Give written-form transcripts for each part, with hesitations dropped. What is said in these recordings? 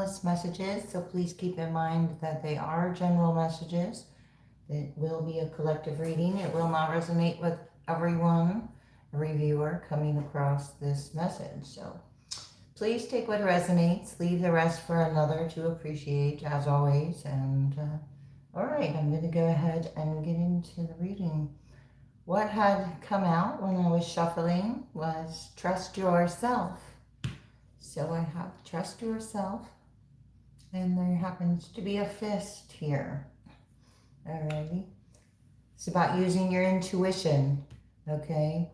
generalist messages, so please keep in mind that they are general messages. It will be a collective reading. It will not resonate with everyone, every viewer coming across this message. So please take what resonates, leave the rest for another to appreciate, as always. And all right, I'm going to go ahead and get into the reading. What had come out when I was shuffling was trust yourself. So I have trust yourself, and there happens to be a fist here. Alrighty. It's about using your intuition, okay?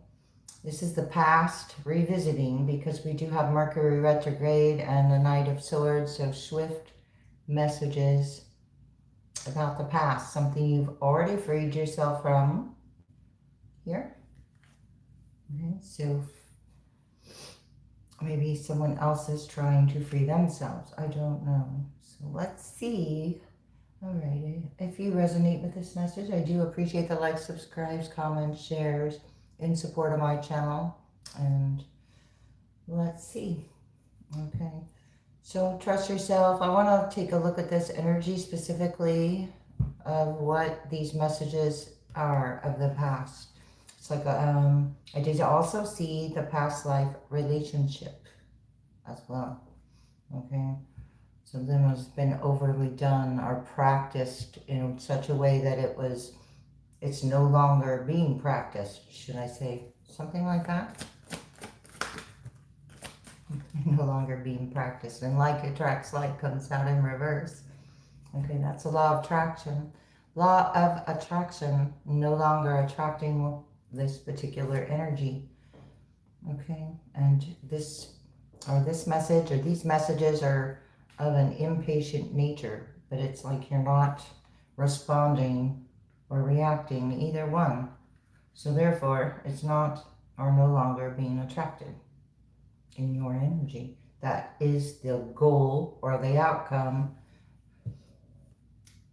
This is the past revisiting, because we do have Mercury retrograde and the Knight of Swords, so swift messages about the past, something you've already freed yourself from here. Okay, so maybe someone else is trying to free themselves. I don't know. So let's see. Alrighty. If you resonate with this message, I do appreciate the likes, subscribes, comments, shares in support of my channel. And let's see. Okay. So trust yourself. I want to take a look at this energy specifically of what these messages are of the past. It's like I did also see the past life relationship as well. Okay. Something has been overly done or practiced in such a way that it's no longer being practiced, should I say. Something like that. No longer being practiced. And like attracts like comes out in reverse. Okay, that's a law of attraction. Law of attraction, no longer attracting this particular energy. Okay, and this message or these messages are of an impatient nature, but it's like you're not responding or reacting, either one. So therefore, it's not or no longer being attracted in your energy. That is the goal or the outcome,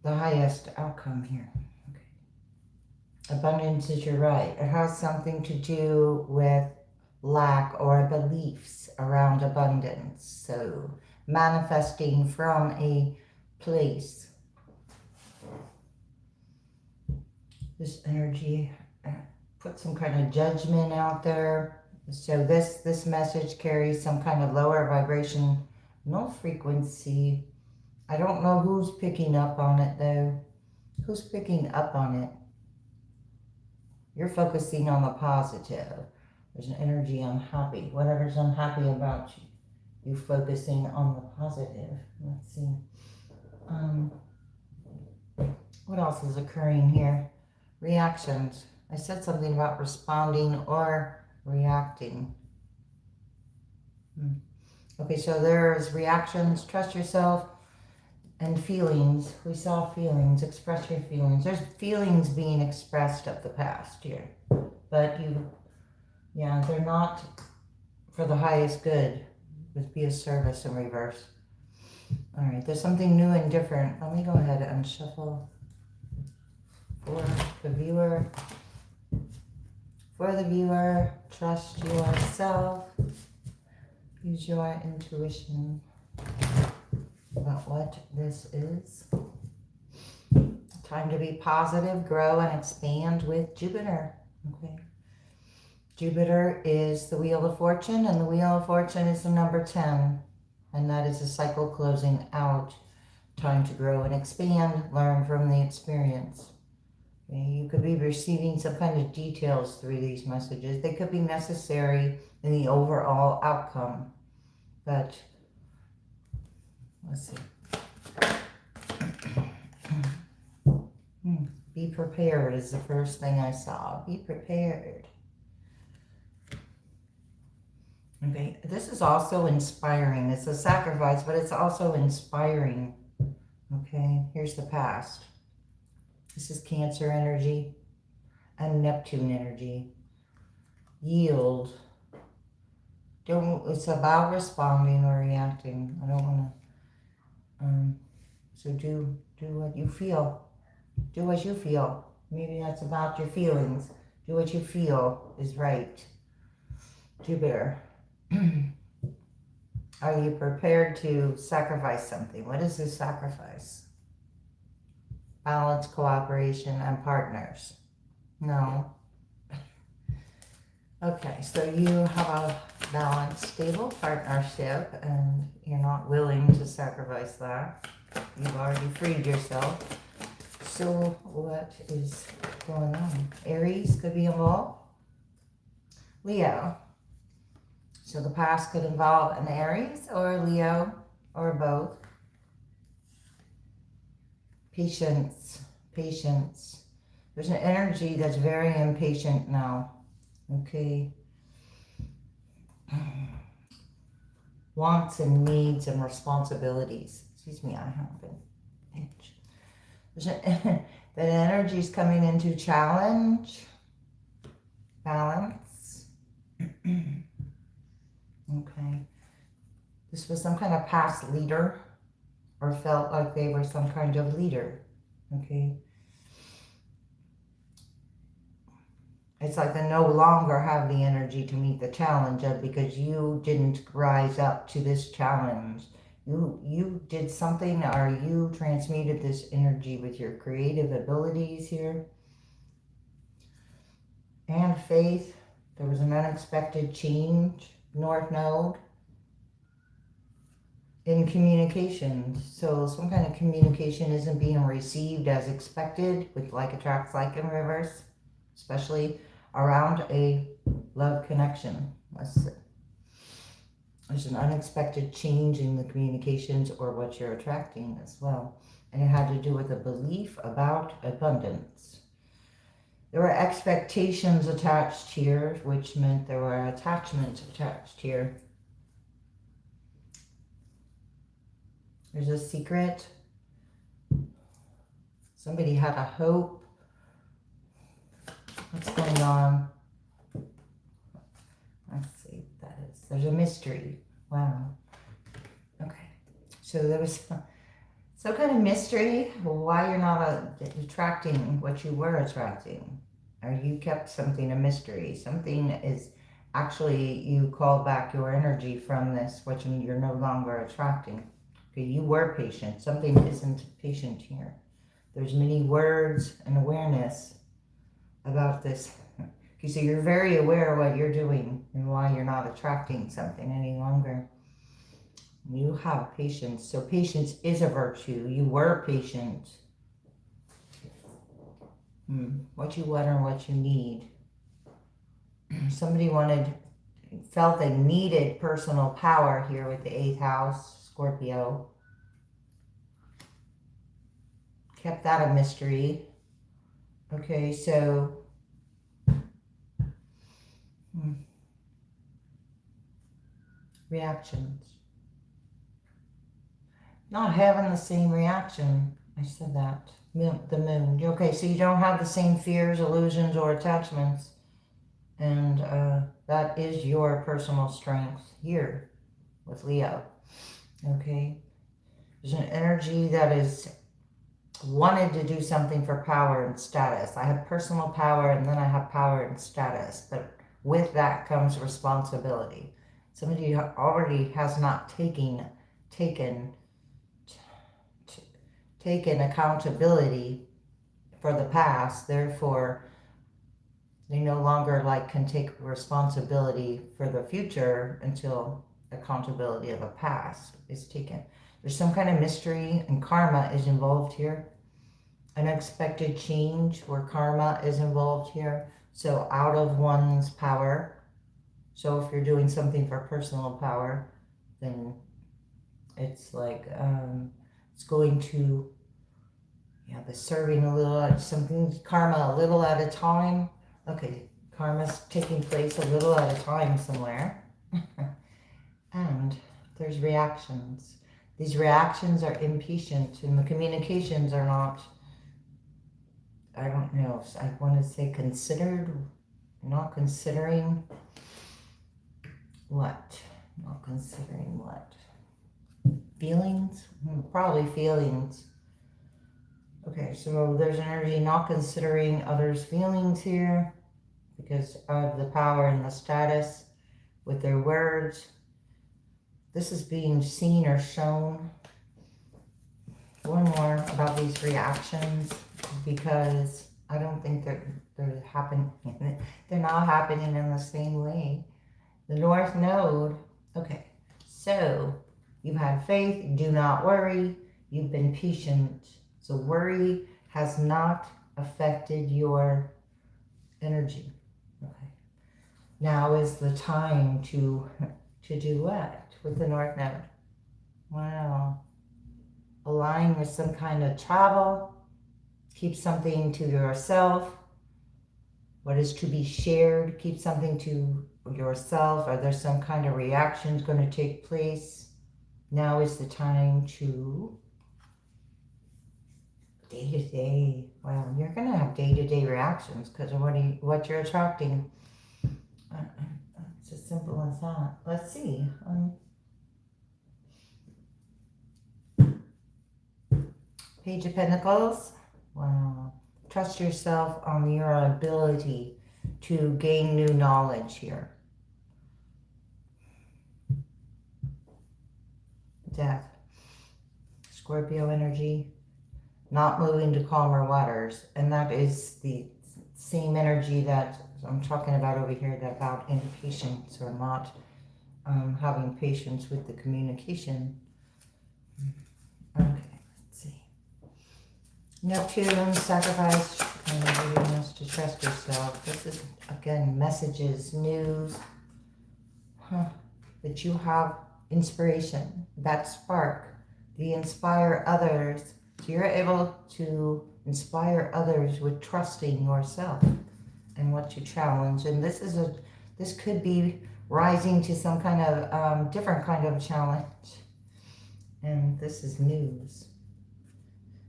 the highest outcome here. Okay. Abundance is your right. It has something to do with lack or beliefs around abundance. So manifesting from a place. This energy put some kind of judgment out there. So this message carries some kind of lower vibration, no frequency. I don't know who's picking up on it though. Who's picking up on it? You're focusing on the positive. There's an energy unhappy. Whatever's unhappy about you. You focusing on the positive. Let's see. What else is occurring here? Reactions. I said something about responding or reacting. Okay, so there's reactions, trust yourself, and feelings. We saw feelings, express your feelings. There's feelings being expressed of the past here. But they're not for the highest good. Would be a service in reverse. All right, there's something new and different. Let me go ahead and shuffle for the viewer. For the viewer, trust yourself. Use your intuition about what this is. Time to be positive, grow, and expand with Jupiter. Okay. Jupiter is the Wheel of Fortune, and the Wheel of Fortune is the number 10. And that is a cycle closing out. Time to grow and expand, learn from the experience. Okay, you could be receiving some kind of details through these messages. They could be necessary in the overall outcome. But, let's see. Be prepared is the first thing I saw. Be prepared. Okay, this is also inspiring. It's a sacrifice, but it's also inspiring. Okay, here's the past. This is Cancer energy and Neptune energy. Yield. It's about responding or reacting. I don't want to. So do what you feel. Do as you feel. Maybe that's about your feelings. Do what you feel is right. Jupiter. Are you prepared to sacrifice something? What is this sacrifice? Balance, cooperation, and partners. No. Okay, so you have a balanced, stable partnership and you're not willing to sacrifice that. You've already freed yourself. So what is going on? Aries could be involved. Leo. So the past could involve an Aries or a Leo or both. Patience. Patience. There's an energy that's very impatient now. Okay. Wants and needs and responsibilities. Excuse me, I have an itch. That energy is coming into challenge, balance. Okay. This was some kind of past leader or felt like they were some kind of leader. Okay. It's like they no longer have the energy to meet the challenge because you didn't rise up to this challenge. You did something, or you transmuted this energy with your creative abilities here. And faith. There was an unexpected change. North Node. In communication. So some kind of communication isn't being received as expected, with like attracts like in reverse, especially around a love connection. There's an unexpected change in the communications or what you're attracting as well. And it had to do with a belief about abundance. There were expectations attached here, which meant there were attachments attached here. There's a secret. Somebody had a hope. What's going on? Let's see what that is. There's a mystery. Wow. Okay. So there was some kind of mystery why you're not attracting what you were attracting. Or you kept something a mystery. Something is actually, you called back your energy from this, which you're no longer attracting. Okay, you were patient. Something isn't patient here. There's many words and awareness about this. Okay, so you're very aware of what you're doing and why you're not attracting something any longer. You have patience. So patience is a virtue. You were patient. What you want or what you need. Somebody felt they needed personal power here with the 8th house, Scorpio. Kept that a mystery. Okay, so reactions. Not having the same reaction. I said that. The moon. Okay, so you don't have the same fears, illusions, or attachments. And that is your personal strength here with Leo. Okay. There's an energy that is wanted to do something for power and status. I have personal power and then I have power and status. But with that comes responsibility. Somebody already has not taken accountability for the past, therefore they no longer can take responsibility for the future until accountability of the past is taken. There's some kind of mystery and karma is involved here. Unexpected change where karma is involved here. So out of one's power. So if you're doing something for personal power, then it's like it's going to the serving a little something, karma a little at a time. Okay, karma's taking place a little at a time somewhere. And there's reactions. These reactions are impatient and the communications are not, I don't know, I want to say considered, not considering what? Not considering what? Feelings? Probably feelings. Okay, so there's energy not considering others' feelings here because of the power and the status with their words. this is being seen or shown. One more about these reactions, because I don't think they're happening. They're not happening in the same way. The North Node. Okay, so you've had faith. Do not worry. You've been patient. So worry has not affected your energy. Okay. Now is the time to do what with the North Node? Wow. Align with some kind of travel. Keep something to yourself. What is to be shared, keep something to yourself. Are there some kind of reactions going to take place? Now is the time to day-to-day. Wow, you're going to have day-to-day reactions because of what you're attracting. It's as simple as that. Let's see. Page of Pentacles. Wow. Trust yourself on your ability to gain new knowledge here. Death. Scorpio energy. Not moving to calmer waters. And that is the same energy that I'm talking about over here, that about impatience or not having patience with the communication. Okay. Neptune, sacrifice, and willingness to trust yourself. This is, again, messages, news, that you have inspiration, that spark, the inspire others. So you're able to inspire others with trusting yourself and what you challenge. And this could be rising to some kind of different kind of challenge. And this is news.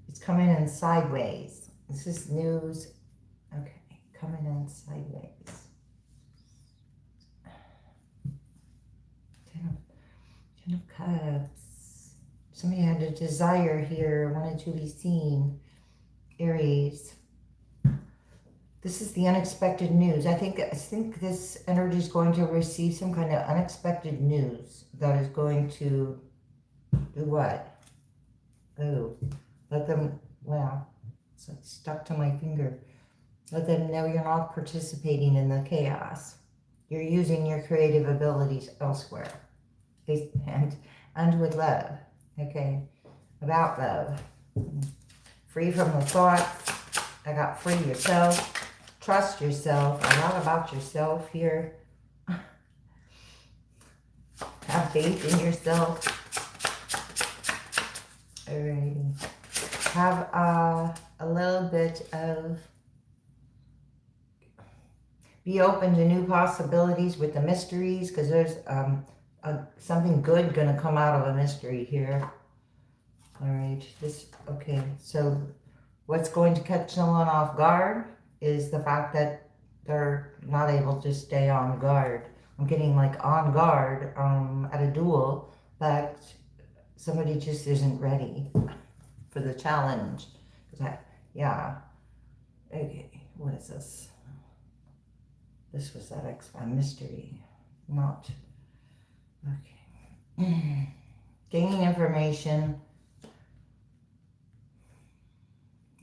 It's coming in sideways. This is news. Okay, coming in sideways. Ten of Cups. Somebody had a desire here, wanted to be seen. Aries. This is the unexpected news. I think this energy is going to receive some kind of unexpected news that is going to do what? Oh. Let them, wow, it's like stuck to my finger. Let them know you're not participating in the chaos. You're using your creative abilities elsewhere. And with love, okay? About love. Free from the thoughts. I got free yourself. Trust yourself. A lot about yourself here. Have faith in yourself. Alrighty. Have a little bit of, be open to new possibilities with the mysteries, because there's something good going to come out of a mystery here. All right, okay, so what's going to catch someone off guard is the fact that they're not able to stay on guard. I'm getting like on guard at a duel, but somebody just isn't ready for the challenge. Yeah. Okay, what is this? This was that mystery. Not. Okay. Gaining information.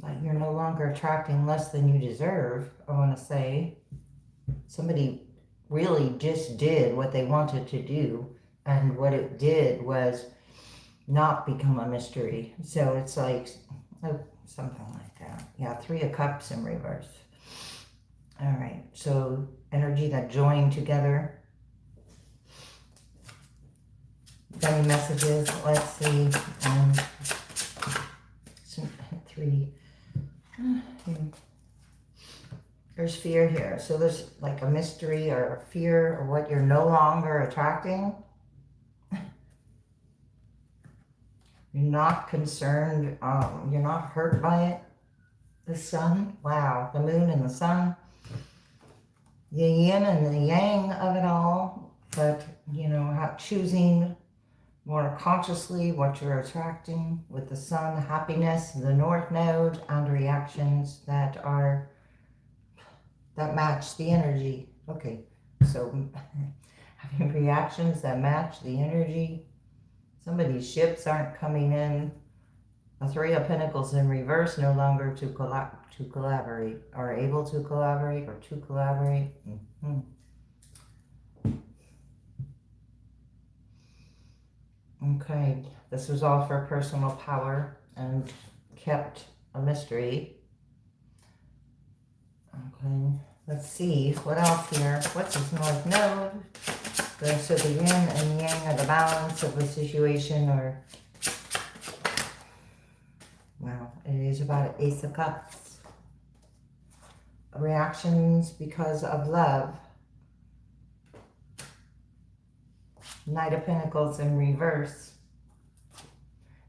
Like you're no longer attracting less than you deserve, I want to say. Somebody really just did what they wanted to do, and what it did was not become a mystery. So it's like, oh, something like that. Yeah, 3 of Cups in reverse. All right, so energy that joined together. Any messages? Let's see. 3. There's fear here. So there's like a mystery or a fear or what you're no longer attracting. You're not concerned. You're not hurt by it. The sun. Wow. The moon and the sun. The yin and the yang of it all. But, you know, choosing more consciously what you're attracting with the sun, happiness, the North Node, and reactions that match the energy. Okay, so having reactions that match the energy. Somebody's ships aren't coming in. A Three of Pentacles in reverse, no longer to collaborate, or able to collaborate, or to collaborate. Okay, this was all for personal power and kept a mystery. Okay, let's see, what else here? What's this North Node? So the yin and yang are the balance of the situation, or, well, it is about Ace of Cups. Reactions because of love. Knight of Pentacles in reverse.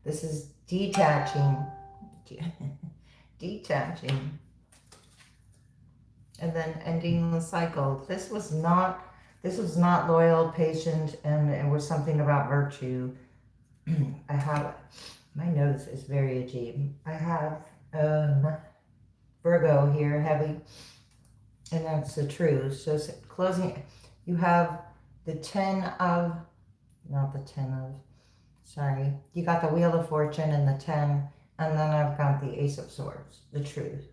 This is detaching. Detaching. And then ending the cycle. This was not loyal, patient, and it was something about virtue. I have, my nose is very itchy. I have Virgo here, heavy, and that's the truth. So closing, you have the sorry. You got the Wheel of Fortune and the 10, and then I've got the Ace of Swords, the truth.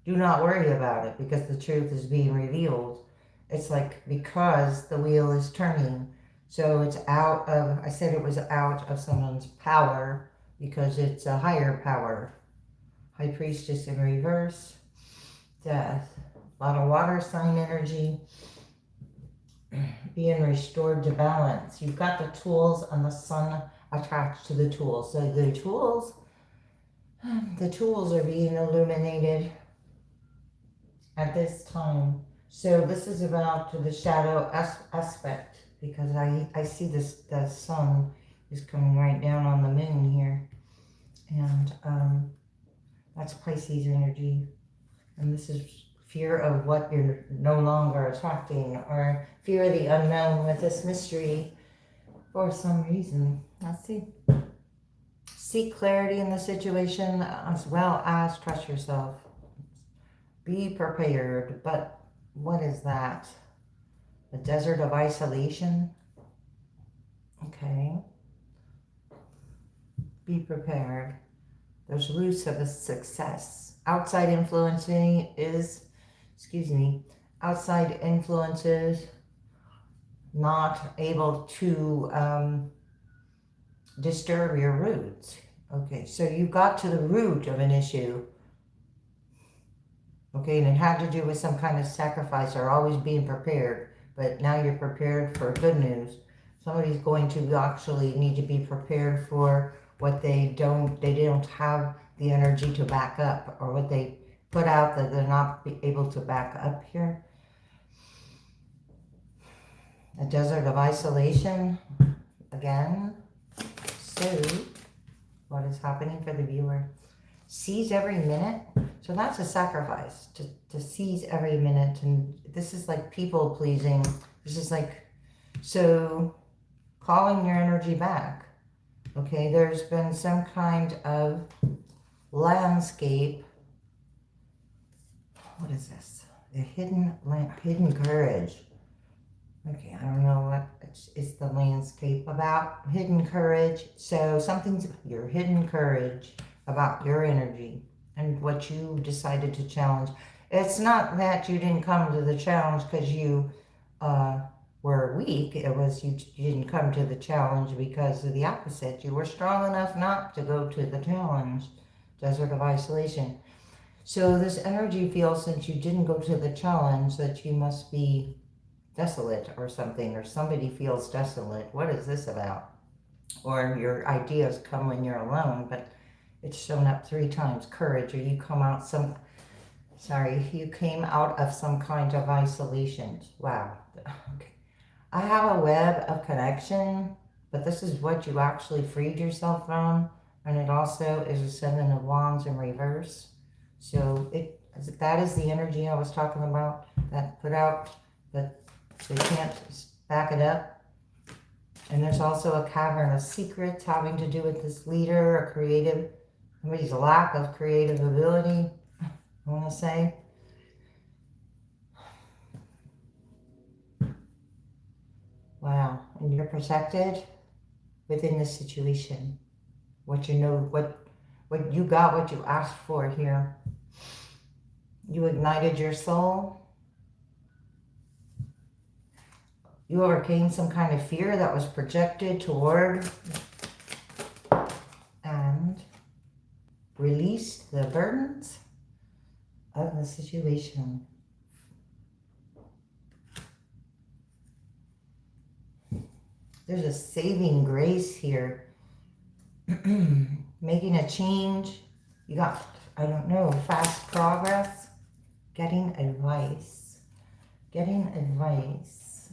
Do not worry about it because the truth is being revealed. It's like, because the wheel is turning. So it's out of, I said it was out of someone's power because it's a higher power. High Priestess in reverse. Death. A lot of water sign energy. Being restored to balance. You've got the tools and the sun attached to the tools. So the tools are being illuminated at this time. So this is about the shadow aspect, because I see this, the sun is coming right down on the moon here. And that's Pisces energy. And this is fear of what you're no longer attracting, or fear of the unknown with this mystery for some reason. Let's see. Seek clarity in the situation as well as trust yourself. Be prepared. But what is that? The desert of isolation? Okay. Be prepared. There's roots of a success. Outside influencing is, outside influences not able to disturb your roots. Okay, so you got to the root of an issue. Okay, and it had to do with some kind of sacrifice or always being prepared. But now you're prepared for good news. Somebody's going to actually need to be prepared for what they don't have the energy to back up, or what they put out that they're not able to back up here. A desert of isolation again. So what is happening for the viewer? Seize every minute. So that's a sacrifice, to seize every minute. And this is like people pleasing. This is like, so calling your energy back. Okay, there's been some kind of landscape. What is this? The hidden courage. Okay, I don't know what it's the landscape about. Hidden courage. So something's your hidden courage about your energy and what you decided to challenge. It's not that you didn't come to the challenge because you were weak. It was you didn't come to the challenge because of the opposite. You were strong enough not to go to the challenge. Desert of isolation. So this energy feels, since you didn't go to the challenge, that you must be desolate or something, or somebody feels desolate. What is this about? Or your ideas come when you're alone, but it's shown up 3 times. Courage, or you come out you came out of some kind of isolation. Wow. Okay. I have a web of connection, but this is what you actually freed yourself from. And it also is a 7 of Wands in reverse. So that is the energy I was talking about, that put out, that they can't back it up. And there's also a cavern of secrets having to do with this leader, a creative, somebody's lack of creative ability, I want to say. Wow. And you're protected within the situation. What you know, what you got, what you asked for here. You ignited your soul. You overcame some kind of fear that was projected toward and released the burdens of the situation. There's a saving grace here. Making a change. You got, I don't know, fast progress. Getting advice. Getting advice.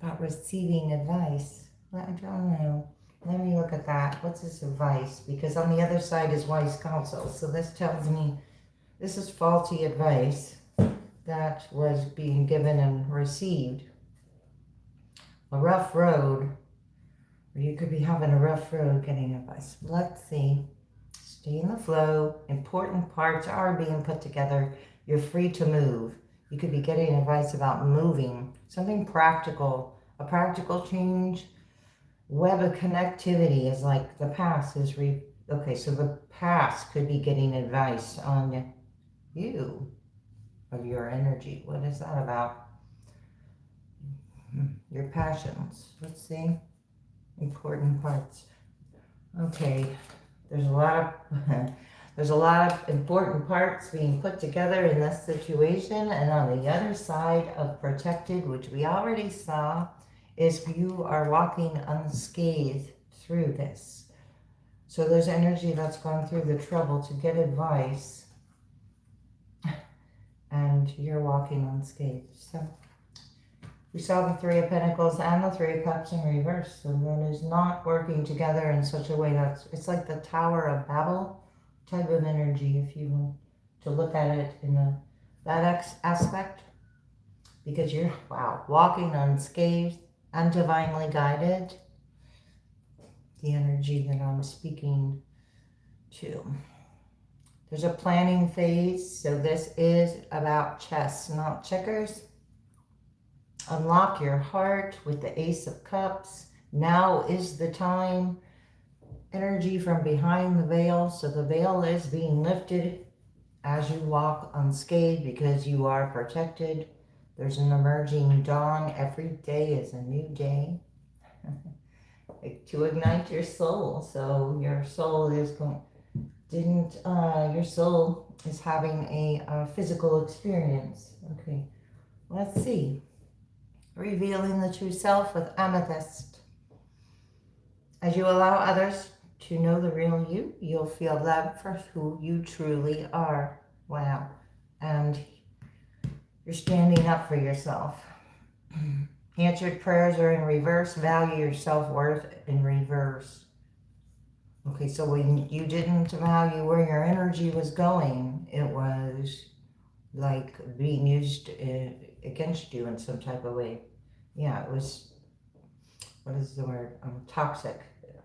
About receiving advice. I don't know. Let me look at that. What's this advice? Because on the other side is wise counsel. So this tells me this is faulty advice that was being given and received. A rough road. Or you could be having a rough road getting advice. Let's see. Stay in the flow. Important parts are being put together. You're free to move. You could be getting advice about moving. Something practical. A practical change. Web of connectivity is like the past is okay, so the past could be getting advice on you, of your energy. What is that about? Your passions. Let's see. Important parts. Okay, there's a lot of important parts being put together in this situation, and on the other side of protected, which we already saw, is you are walking unscathed through this. So there's energy that's gone through the trouble to get advice, and you're walking unscathed. So we saw the Three of Pentacles and the Three of Cups in reverse. So that is not working together in such a way that's, it's like the Tower of Babel type of energy, if you want to look at it in that aspect. Because you're, wow, walking unscathed and divinely guided. The energy that I'm speaking to. There's a planning phase. So this is about chess, not checkers. Unlock your heart with the Ace of Cups. Now is the time. Energy from behind the veil. So the veil is being lifted as you walk unscathed because you are protected. There's an emerging dawn. Every day is a new day. To ignite your soul. So your soul is going, your soul is having a physical experience. Okay, let's see. Revealing the true self with amethyst. As you allow others to know the real you, you'll feel love for who you truly are. Wow. And you're standing up for yourself. Answered prayers are in reverse. Value your self-worth in reverse. Okay, so when you didn't value where your energy was going, it was like being used against you in some type of way. Yeah, it was, what is the word? Toxic,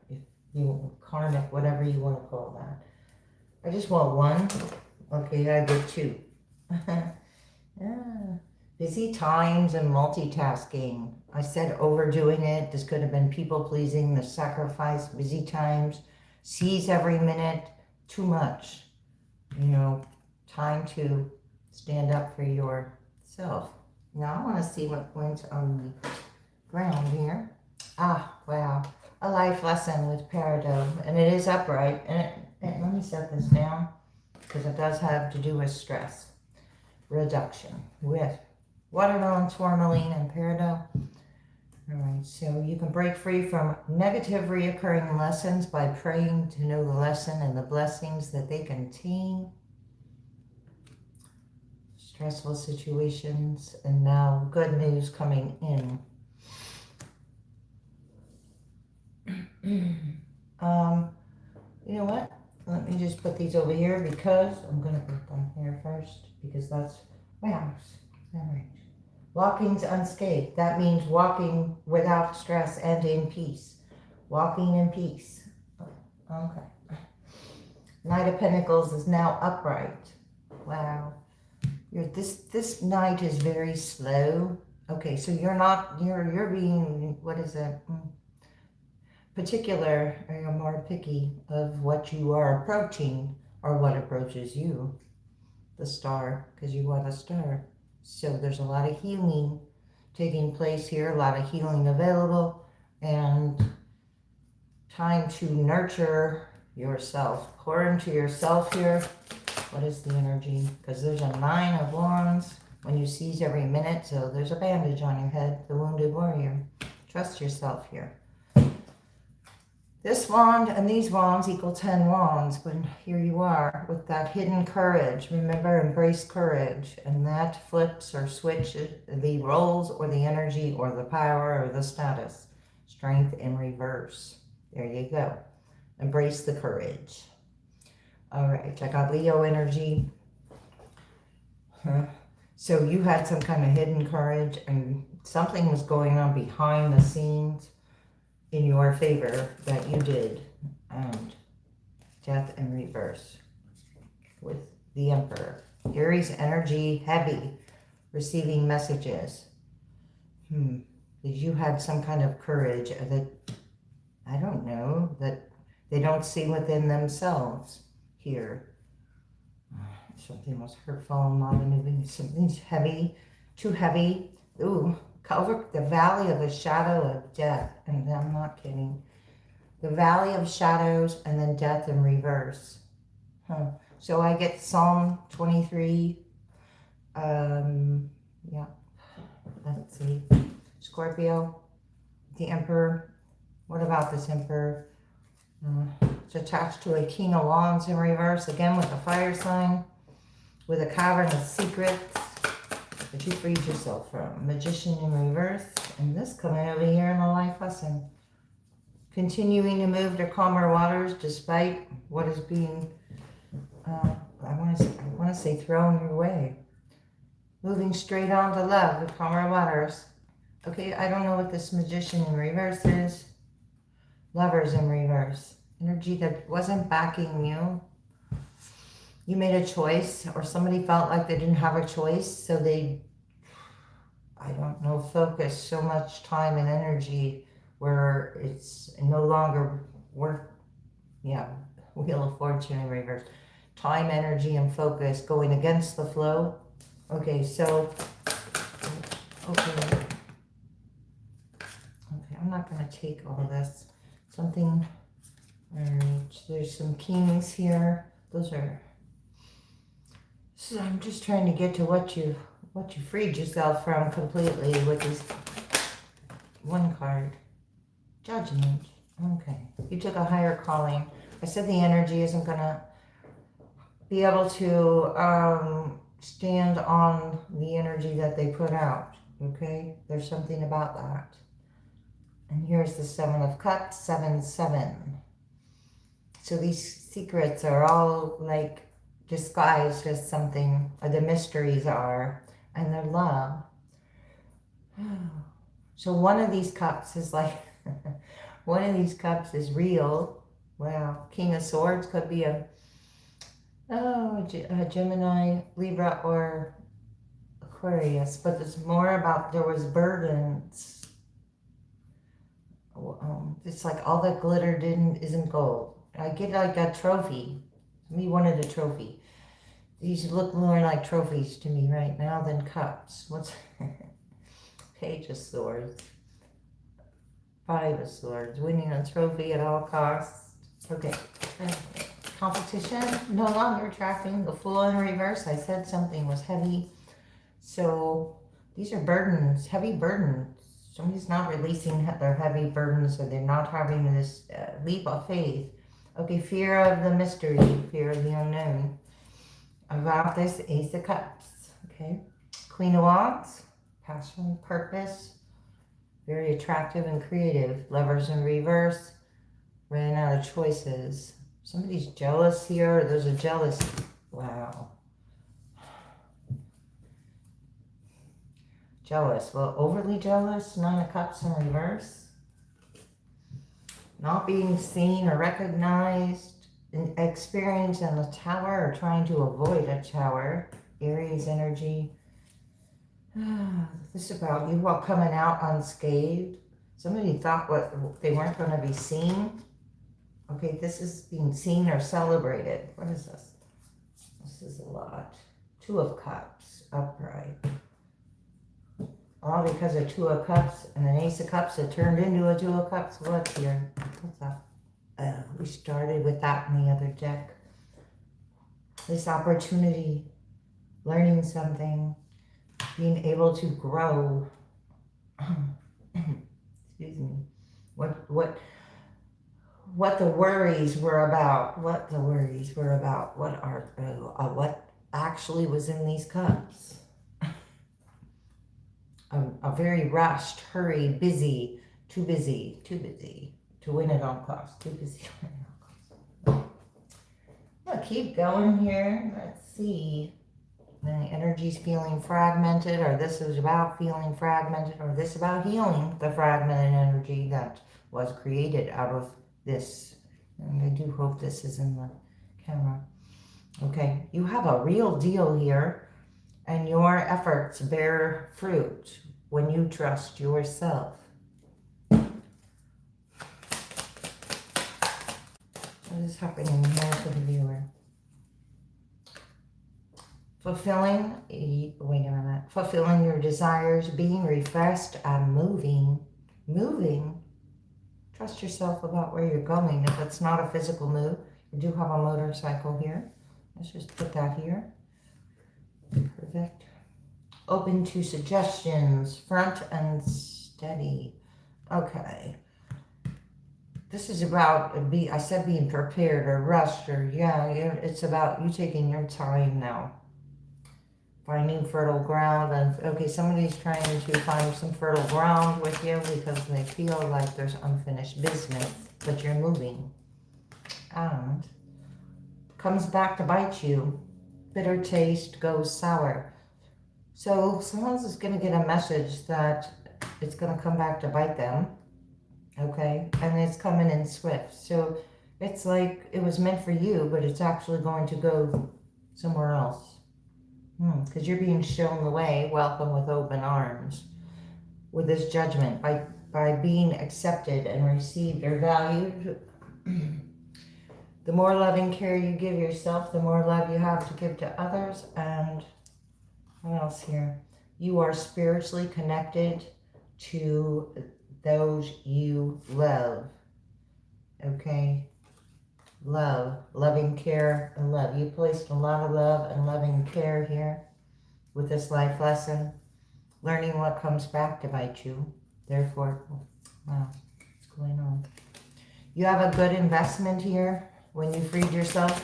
if you, karmic, whatever you want to call that. I just want one. Okay, I get two. Yeah. Busy times and multitasking. I said overdoing it. This could have been people pleasing, the sacrifice, busy times, seize every minute, too much. You know, time to stand up for yourself. Now I want to see what went on the ground here. Ah, wow. A life lesson with peridot. And it is upright. And let me set this down because it does have to do with stress reduction with watermelon, tourmaline, and peridot. All right, so you can break free from negative reoccurring lessons by praying to know the lesson and the blessings that they contain. Stressful situations, and now good news coming in. You know what? Let me just put these over here because I'm going to put them here first because that's, wow, all right. Walking's unscathed. That means walking without stress and in peace. Walking in peace. Okay. Knight of Pentacles is now upright. Wow. This night is very slow. Okay, so you're being, what is it? Particular, or you're more picky of what you are approaching or what approaches you, the star, because you are the star. So there's a lot of healing taking place here, a lot of healing available, and time to nurture yourself. Pour into yourself here. What is the energy? Because there's a 9 of Wands when you seize every minute, so there's a bandage on your head, the wounded warrior. Trust yourself here. This wand and these wands equal 10 wands, but here you are with that hidden courage. Remember, embrace courage, and that flips or switches the roles or the energy or the power or the status. Strength in reverse. There you go. Embrace the courage. All right, I got Leo energy. So you had some kind of hidden courage and something was going on behind the scenes in your favor that you did. And death in reverse with the Emperor. Aries energy, heavy, receiving messages. That you had some kind of courage that, I don't know, that they don't see within themselves here. Something was hurtful and not moving. Something's heavy, too heavy. Ooh, cover the valley of the shadow of death. And I'm not kidding. The valley of shadows and then death in reverse. So I get Psalm 23. Yeah. Let's see. Scorpio, the Emperor. What about this Emperor? It's attached to a King of Wands in reverse, again with a fire sign, with a cavern of secrets that you freed yourself from. Magician in reverse, and this coming over here in a life lesson. Continuing to move to calmer waters despite what is being, I want to say thrown your way. Moving straight on to love with calmer waters. Okay, I don't know what this Magician in reverse is. Lovers in reverse. Energy that wasn't backing you. You made a choice, or somebody felt like they didn't have a choice, so they, I don't know, focused so much time and energy where it's no longer worth, Wheel of Fortune in reverse. Time, energy, and focus going against the flow. Okay, so, okay, I'm not going to take all this. Something, all right, there's some kings here. Those are, so I'm just trying to get to what you freed yourself from completely with this one card. Judgment. Okay, you took a higher calling. I said the energy isn't going to be able to stand on the energy that they put out. Okay, there's something about that. And here's the 7 of Cups, 7-7. So these secrets are all like disguised as something, or the mysteries are, and they're love. So one of these cups is like, one of these cups is real. Wow, King of Swords could be a Gemini, Libra, or Aquarius, but it's more about there was burdens. It's like all that glitter isn't gold. I get like a trophy. Me wanted a trophy. These look more like trophies to me right now than cups. What's Page of Swords, 5 of Swords, winning a trophy at all costs. Okay. Competition, no longer attracting. The Fool in reverse. I said something was heavy. So these are burdens, heavy burdens. Somebody's not releasing their heavy burdens, or they're not having this leap of faith. Okay, fear of the mystery, fear of the unknown. About this Ace of Cups. Okay, Queen of Wands, passion, purpose, very attractive and creative. Lovers in reverse, ran out of choices. Somebody's jealous here. There's a jealousy. Wow. Jealous. Well, overly jealous. 9 of Cups in reverse. Not being seen or recognized. Experience in a tower, or trying to avoid a tower. Aries energy. This is about you all coming out unscathed. Somebody thought they weren't going to be seen. Okay, this is being seen or celebrated. What is this? This is a lot. Two of Cups, upright. All because of Two of Cups and an Ace of Cups that turned into a Two of Cups. What's here? What's that? We started with that in the other deck. This opportunity, learning something, being able to grow. Excuse me. What the worries were about. What the worries were about. What actually was in these cups. A very rushed, hurried, busy, too busy to win at all costs. Too busy to win at all costs. I'll keep going here. Let's see. The energy's feeling fragmented, or this is about feeling fragmented, or this about healing the fragmented energy that was created out of this. And I do hope this is in the camera. Okay, you have a real deal here. And your efforts bear fruit when you trust yourself. What is happening here for the viewer? Fulfilling your desires, being refreshed and moving. Trust yourself about where you're going. If it's not a physical move, you do have a motorcycle here. Let's just put that here. Perfect. Open to suggestions, front and steady. Okay. This is about, I said being prepared or rushed, or it's about you taking your time now. Finding fertile ground, and okay, somebody's trying to find some fertile ground with you because they feel like there's unfinished business, but you're moving. And comes back to bite you. Bitter taste goes sour. So someone's is going to get a message that it's going to come back to bite them. Okay? And it's coming in swift. So it's like it was meant for you, but it's actually going to go somewhere else. Because you're being shown the way. Welcome with open arms. With this judgment. By being accepted and received or valued. The more loving care you give yourself, the more love you have to give to others. And what else here? You are spiritually connected to those you love. Okay? Love, loving care, and love. You placed a lot of love and loving care here with this life lesson. Learning what comes back to bite you. Therefore, wow, what's going on? You have a good investment here. When you freed yourself,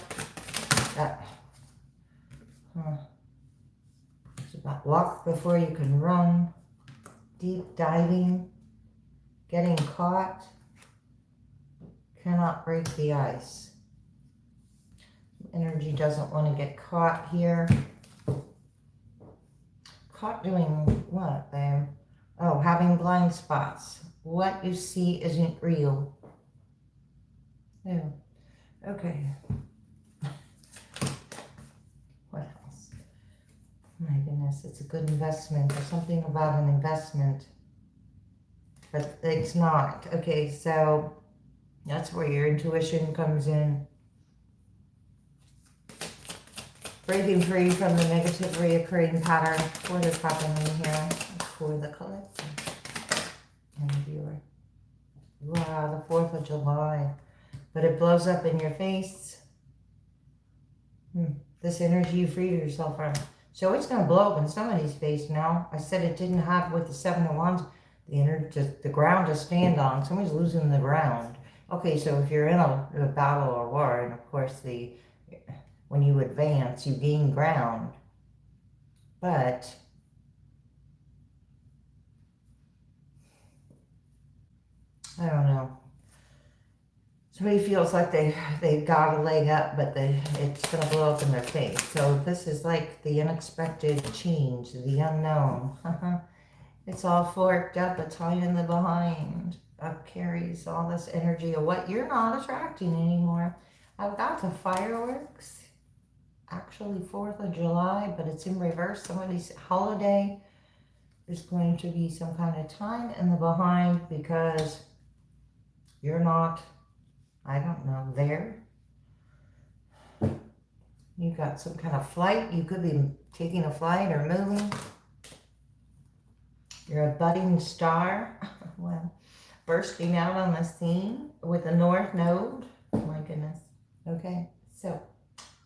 it's about walk before you can run, deep diving, getting caught, cannot break the ice. Energy doesn't want to get caught here. Caught doing what, babe? Oh, having blind spots. What you see isn't real. Yeah. Okay. What else? My goodness, it's a good investment. There's something about an investment. But it's not. Okay, so that's where your intuition comes in. Breaking free from the negative reoccurring pattern. What is happening here for the collective and the viewer? Wow, the 4th of July. But it blows up in your face. This energy you freed yourself from. So it's going to blow up in somebody's face now. I said it didn't have with the 7 of Wands. The ground to stand on. Somebody's losing the ground. Okay, so if you're in a battle or war, and of course when you advance, you gain ground. But I don't know. Somebody feels like they got a leg up, but it's going to blow up in their face. So this is like the unexpected change, the unknown. It's all forked up, a tie in the behind. Carries all this energy of what you're not attracting anymore. I've got the fireworks. actually 4th of July, but it's in reverse. Somebody's holiday. There's going to be some kind of time in the behind because you're not, I don't know, there. You got some kind of flight. You could be taking a flight or moving. You're a budding star. Well, bursting out on the scene with a north node. Oh my goodness. Okay, so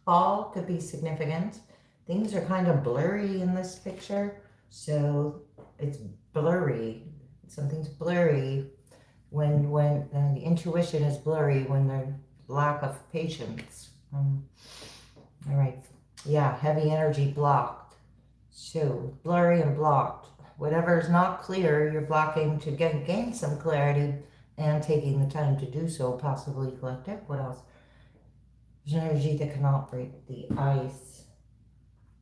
fall could be significant. Things are kind of blurry in this picture. So it's blurry. Something's blurry when the intuition is blurry, when there's lack of patience. All right. Yeah, heavy energy blocked. So blurry and blocked. Whatever is not clear, you're blocking to gain some clarity and taking the time to do so, possibly collective. What else? There's energy that cannot break the ice.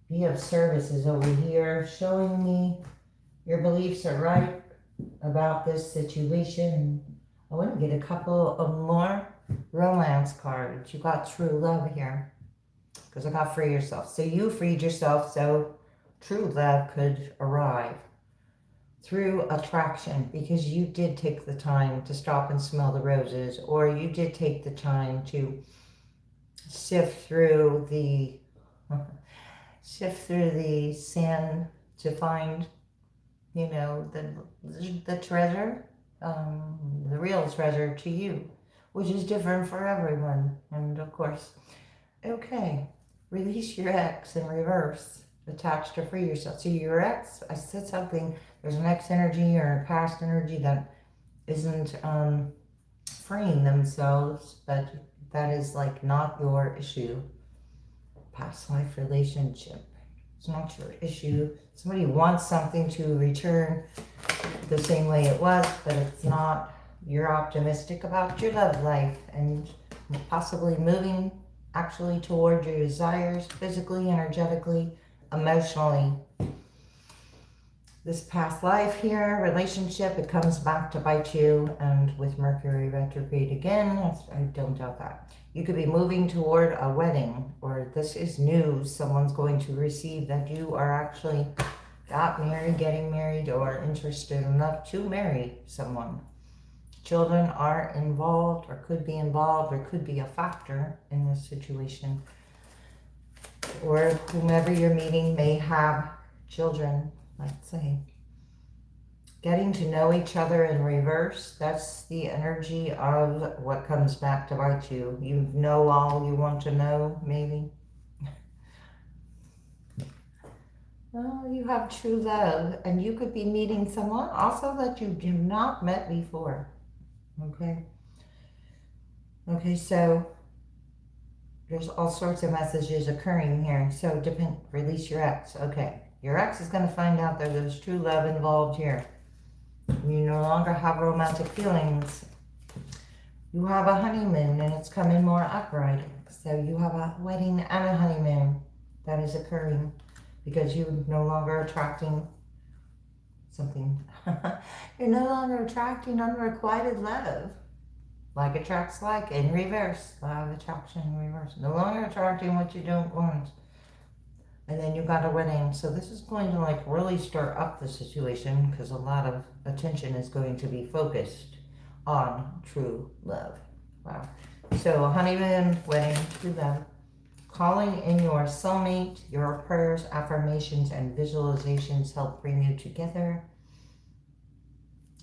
Be of service is over here, showing me your beliefs are right about this situation. I want to get a couple of more romance cards. You got true love here. Because I got free yourself. So you freed yourself, so true love could arrive through attraction, because you did take the time to stop and smell the roses, or you did take the time to sift through the sand to find, you know, the treasure, the real treasure to you, which is different for everyone. And of course, okay, release your ex in reverse, attached to free yourself. So your ex, I said something, there's an ex energy or a past energy that isn't freeing themselves, but that is like not your issue. Past life relationship, it's not your issue. Somebody wants something to return the same way it was, but it's not. You're optimistic about your love life and possibly moving actually toward your desires, physically, energetically, emotionally. This past life here, relationship, it comes back to bite you, and with Mercury retrograde again, I don't doubt that. You could be moving toward a wedding, or this is news someone's going to receive that you are actually got married, getting married, or interested enough to marry someone. Children are involved, or could be involved, or could be a factor in this situation. Or whomever you're meeting may have children, let's say. Getting to know each other in reverse, that's the energy of what comes back to bite you. You know all you want to know, maybe. Oh, you have true love, and you could be meeting someone also that you have not met before. Okay. Okay, so there's all sorts of messages occurring here. So release your ex. Okay. Your ex is going to find out that there's true love involved here. You no longer have romantic feelings. You have a honeymoon and it's coming more upright. So you have a wedding and a honeymoon that is occurring because you're no longer attracting something. You're no longer attracting unrequited love. Like attracts like in reverse. Law of attraction in reverse. No longer attracting what you don't want. And then you got a wedding. So this is going to like really stir up the situation because a lot of attention is going to be focused on true love. Wow. So a honeymoon, wedding, true love. Calling in your soulmate, your prayers, affirmations, and visualizations help bring you together.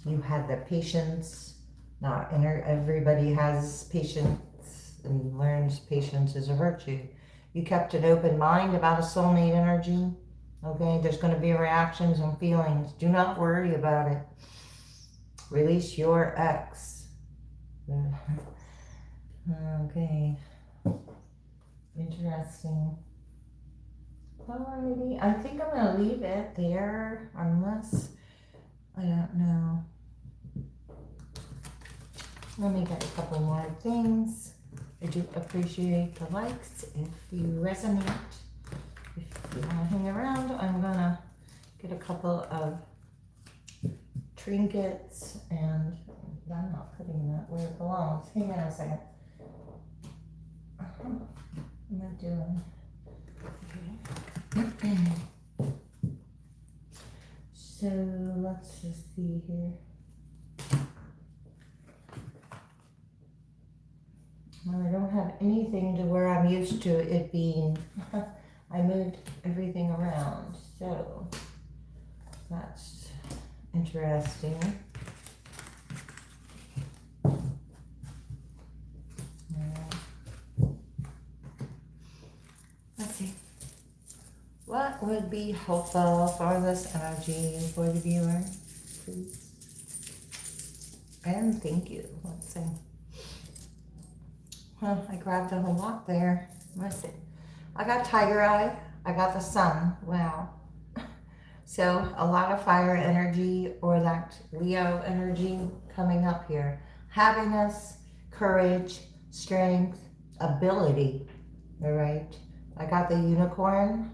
You had the patience. Not everybody has patience and learns patience is a virtue. You kept an open mind about a soulmate energy. Okay, there's going to be reactions and feelings. Do not worry about it. Release your ex. Okay. Interesting. Alrighty, I think I'm going to leave it there unless, I don't know. Let me get a couple more things. I do appreciate the likes if you resonate. If you want to hang around, I'm going to get a couple of trinkets and I'm not putting that where it belongs. Hang on a second. What am I doing? Okay. So let's just see here. Well, I don't have anything to where I'm used to it being. I moved everything around, so that's interesting. Let's see. What would be helpful for this energy for the viewer, please? And thank you. Let's see. Well, I grabbed a whole lot there. Let's see. I got Tiger Eye. I got the Sun. Wow. So a lot of fire energy or that Leo energy coming up here. Happiness, courage, strength, ability. All right. I got the Unicorn.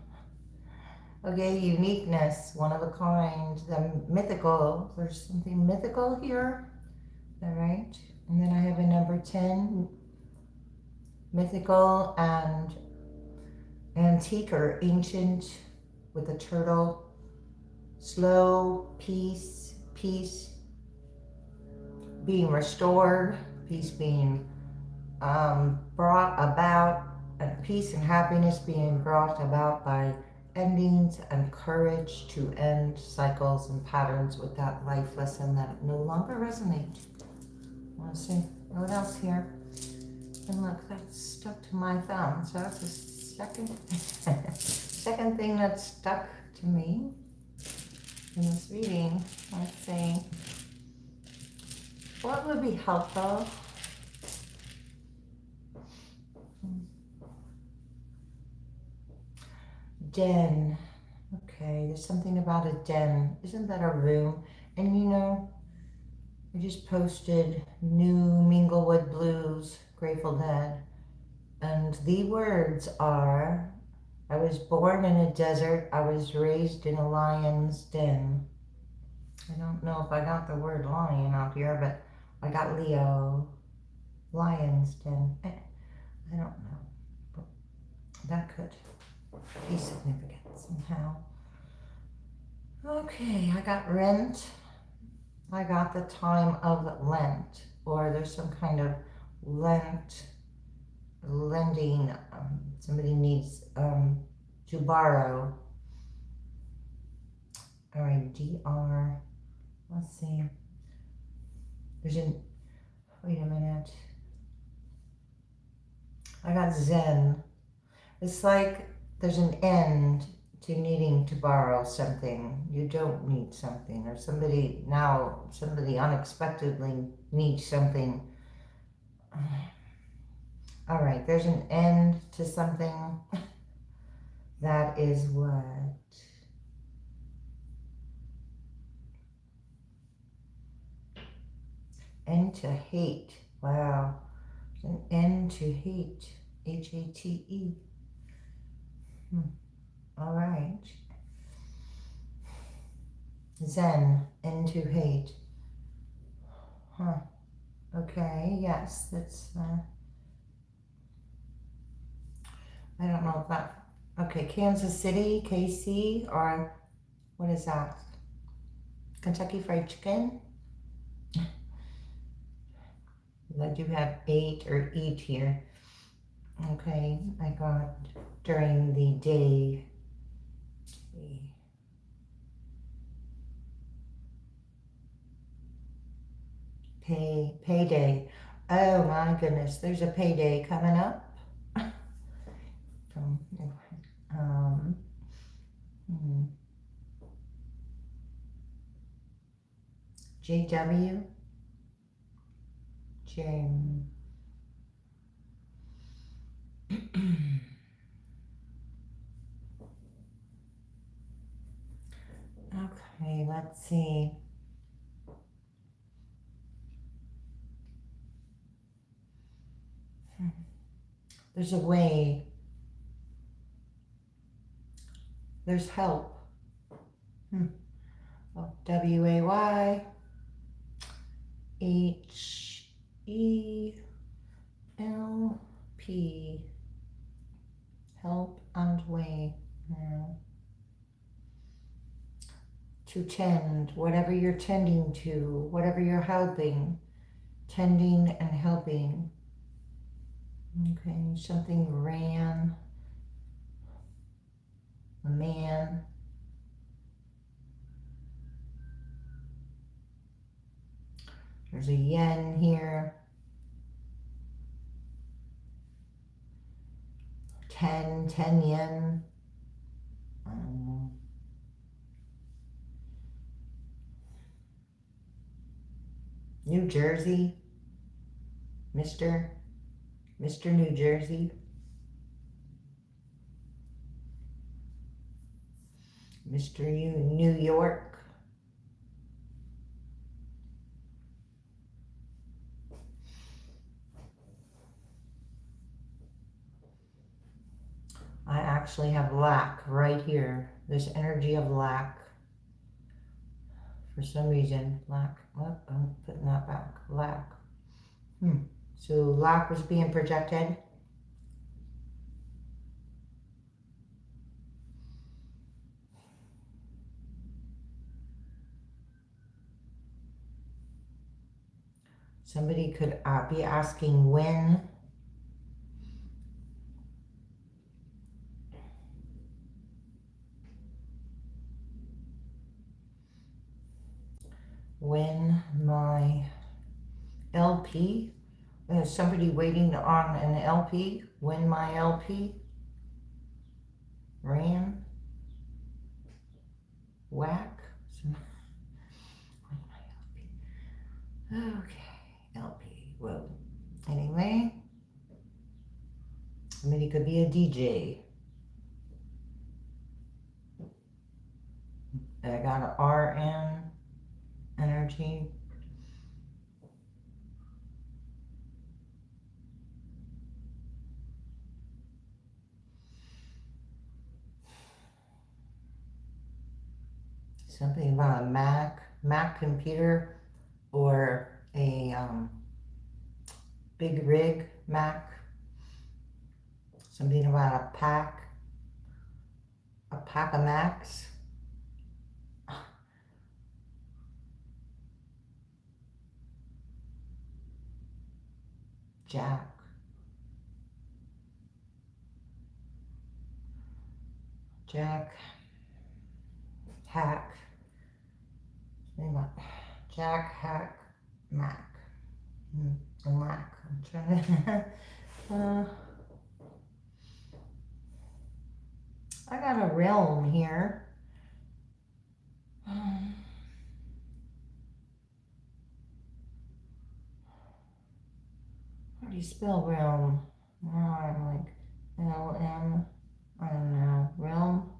Okay, uniqueness, one of a kind, the mythical. There's something mythical here. All right. And then I have a number 10, mythical and antique or ancient with a turtle. Slow, peace, being restored, peace being brought about, and peace and happiness being brought about by endings and courage to end cycles and patterns with that life lesson that no longer resonate. Let's see what else here. And look, that's stuck to my thumb. So that's the second thing that's stuck to me in this reading. Let's see. What would be helpful? Den. Okay, there's something about a den. Isn't that a room? And you know, I just posted new Minglewood Blues, Grateful Dead. And the words are, I was born in a desert. I was raised in a lion's den. I don't know if I got the word lion out here, but I got Leo, lion's den. I don't know, but that could be significant somehow. Okay, I got rent. I got the time of Lent, or there's some kind of lending. Somebody needs to borrow. All right, DR. Let's see. Wait a minute. I got Zen. It's like there's an end to needing to borrow something. You don't need something, or somebody unexpectedly needs something. All right, there's an end to something. That is what? End to hate. Wow. There's an end to hate. H-A-T-E. All right. Zen, end to hate. Huh. Okay, yes, that's, I don't know if that, okay, Kansas City, KC, or what is that? Kentucky Fried Chicken? I do have 8 or eat here. Okay, I got during the day. Payday. Oh my goodness, there's a payday coming up. JW. Jane. Okay, let's see. There's a way. There's help. Oh, WAYHELP. Help and way. to tend, whatever you're tending to, whatever you're helping, tending and helping. Okay, something ran, a man. There's a yen here. 10 yen. I don't know. New Jersey. Mr. New Jersey. Mr. New York. I actually have lack right here. This energy of lack. For some reason, lack. Oh, I'm putting that back. Lack. So lack was being projected. Somebody could be asking when. When my LP, is somebody waiting on an LP? When my LP ran, whack. When my LP. Okay, LP. Well, anyway, somebody could be a DJ. I got an RN energy. Something about a Mac computer, or a big rig Mac. Something about a pack of Macs. Jack. Hack. Jack, hack, Mac. Mac. I'm trying to. I got a realm here. How do you spell realm? Now I'm like LM. I don't know. Realm.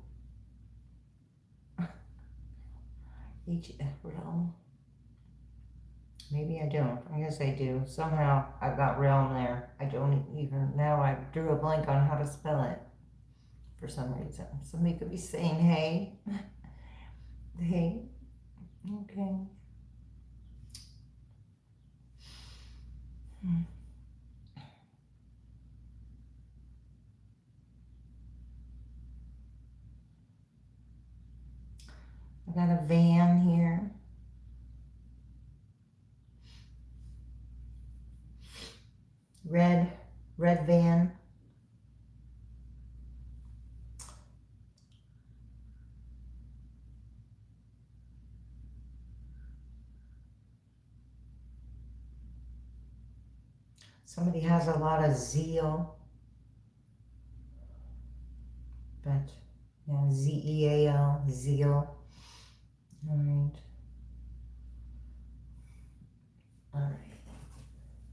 Realm. Maybe I don't. I guess I do. Somehow I've got realm there. I don't even, now I drew a blank on how to spell it for some reason. Somebody could be saying, hey. Hey. Okay. I got a van here. Red van. Somebody has a lot of zeal. But, yeah, Z-E-A-L, zeal. All right. All right.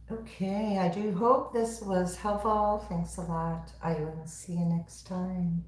Okay, I do hope this was helpful. Thanks a lot. I will see you next time.